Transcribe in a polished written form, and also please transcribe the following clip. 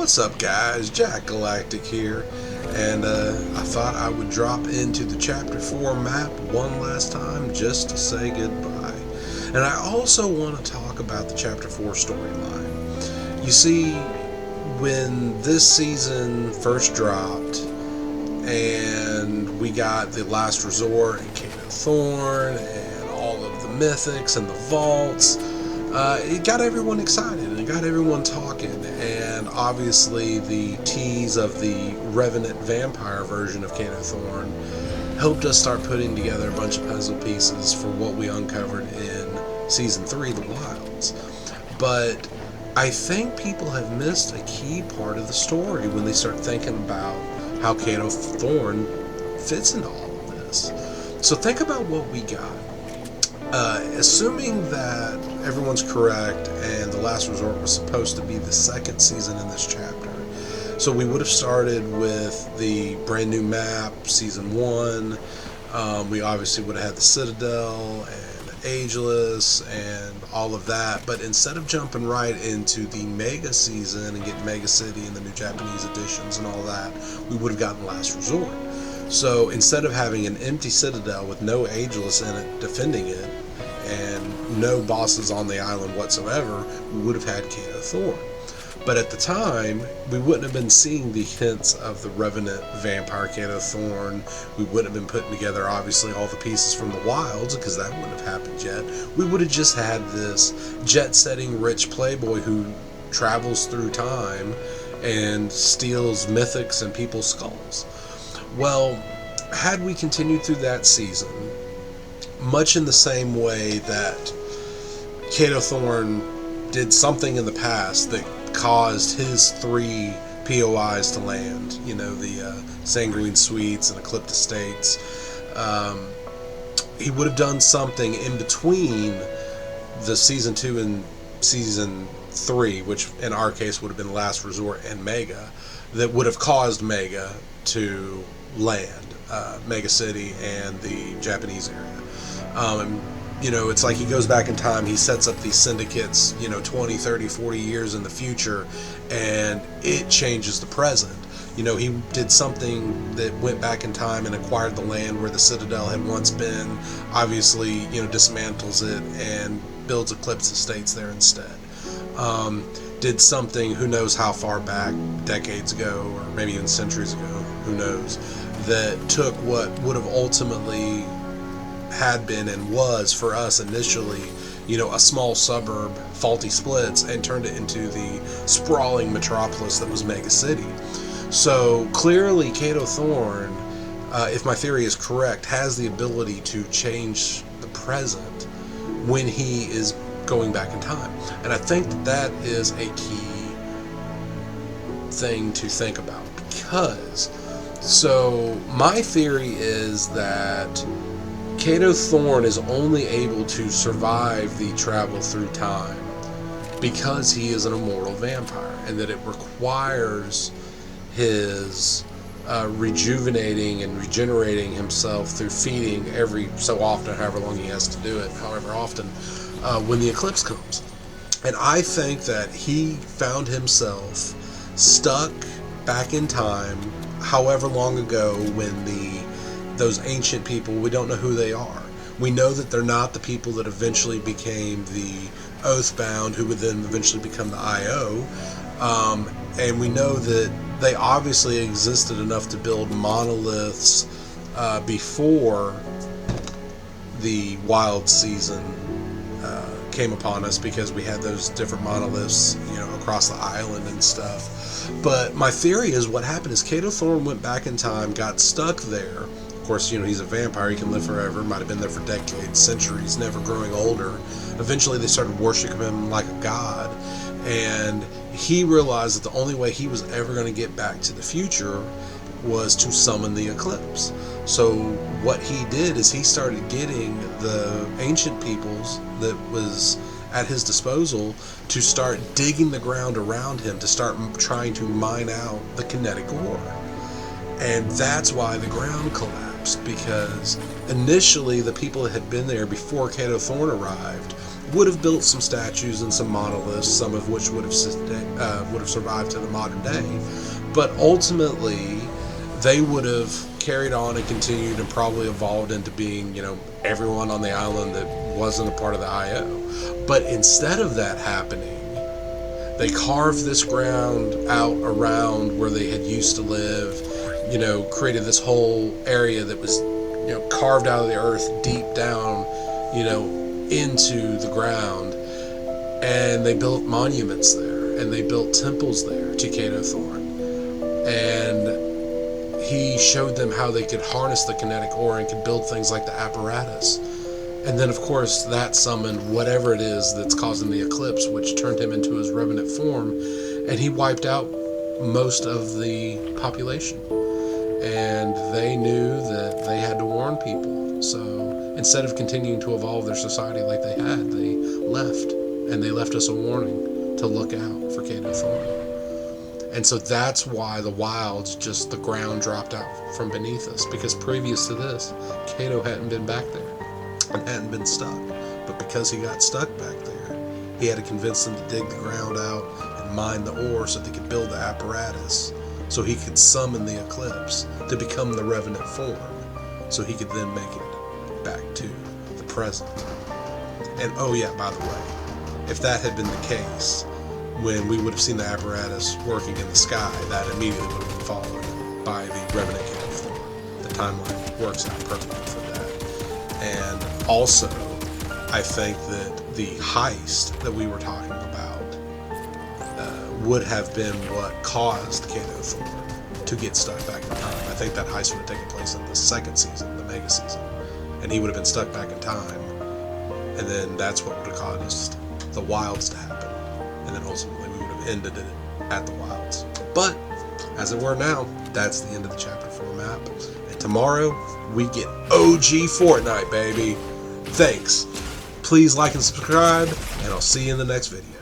What's up, guys? Jack Galactic here, and I thought I would drop into the Chapter 4 map one last time just to say goodbye. And I also want to talk about the Chapter 4 storyline. You see, when this season first dropped, and we got the Last Resort and Kato Thorn and all of the mythics and the vaults, it got everyone excited and it got everyone talking, and obviously the tease of the Revenant vampire version of Kato Thorn helped us start putting together a bunch of puzzle pieces for what we uncovered in Season 3, The Wilds. But I think people have missed a key part of the story when they start thinking about how Kato Thorn fits into all of this. So think about what we got. Assuming that everyone's correct and The Last Resort was supposed to be the second season in this chapter, so we would have started with the brand new map, Season 1. We obviously would have had the Citadel and Ageless and all of that, but instead of jumping right into the Mega season and getting Mega City and the new Japanese editions and all that, we would have gotten Last Resort. So instead of having an empty Citadel with no Ageless in it defending it, and no bosses on the island whatsoever, we would have had Kato Thorn. But at the time, we wouldn't have been seeing the hints of the Revenant vampire Kato Thorn. We wouldn't have been putting together, obviously, all the pieces from the Wilds, because that wouldn't have happened yet. We would have just had this jet-setting rich playboy who travels through time and steals mythics and people's skulls. Well, had we continued through that season, much in the same way that Kato Thorn did something in the past that caused his 3 POIs to land, you know, the Sanguine Suites and Eclipse Estates, he would have done something in between the Season 2 and Season 3, which in our case would have been Last Resort and Mega, that would have caused Mega to land, Mega City and the Japanese area. You know, it's like he goes back in time, he sets up these syndicates, 20, 30, 40 years in the future, and it changes the present. He did something that went back in time and acquired the land where the Citadel had once been, obviously, dismantles it and builds Eclipse Estates there instead. Did something, who knows how far back, decades ago, or maybe even centuries ago, who knows, that took what would have ultimately had been and was for us initially, a small suburb, Faulty Splits, and turned it into the sprawling metropolis that was Mega City. So clearly Kato Thorn, if my theory is correct, has the ability to change the present when he is going back in time. And I think that is a key thing to think about, because so my theory is that Kato Thorn is only able to survive the travel through time because he is an immortal vampire, and that it requires his rejuvenating and regenerating himself through feeding every so often, however long he has to do it, however often, when the eclipse comes. And I think that he found himself stuck back in time, however long ago, when those ancient people, we don't know who they are. We know that they're not the people that eventually became the Oathbound, who would then eventually become the IO, and we know that they obviously existed enough to build monoliths before the Wild season came upon us, because we had those different monoliths, across the island and stuff. But my theory is what happened is Kato Thorn went back in time, got stuck there. Of course, he's a vampire, he can live forever, might have been there for decades, centuries, never growing older. Eventually they started worshiping him like a god, and he realized that the only way he was ever going to get back to the future was to summon the eclipse. So what he did is he started getting the ancient peoples that was at his disposal to start digging the ground around him, to start trying to mine out the kinetic ore. And that's why the ground collapsed, because initially the people that had been there before Kato Thorne arrived would have built some statues and some monoliths, some of which would have survived to the modern day. But ultimately, they would have carried on and continued and probably evolved into being, everyone on the island that wasn't a part of the IO. But instead of that happening, they carved this ground out around where they had used to live, created this whole area that was, carved out of the earth deep down, into the ground. And they built monuments there, and they built temples there to Kato Thorne. And he showed them how they could harness the kinetic ore and could build things like the apparatus. And then, of course, that summoned whatever it is that's causing the eclipse, which turned him into his revenant form, and he wiped out most of the population. And they knew that they had to warn people. So instead of continuing to evolve their society like they had, they left. And they left us a warning to look out for Kato Thorne. And so that's why the wilds, just the ground dropped out from beneath us. Because previous to this, Kato hadn't been back there and hadn't been stuck. But because he got stuck back there, he had to convince them to dig the ground out and mine the ore so they could build the apparatus, so he could summon the eclipse to become the revenant form, so he could then make it back to the present. And oh yeah, by the way, if that had been the case, when we would have seen the apparatus working in the sky, that immediately would have been followed by the revenant Kato Thorne. The timeline works out perfectly for that. And also, I think that the heist that we were talking about would have been what caused Kato Thorne to get stuck back in time. I think that heist would have taken place in the second season, the mega season, and he would have been stuck back in time, and then that's what would have caused the wilds to happen, and then ultimately we would have ended it at the wilds. But as it were now, that's the end of the chapter 4 map, and tomorrow we get OG Fortnite, baby. Thanks. Please like and subscribe, and I'll see you in the next video.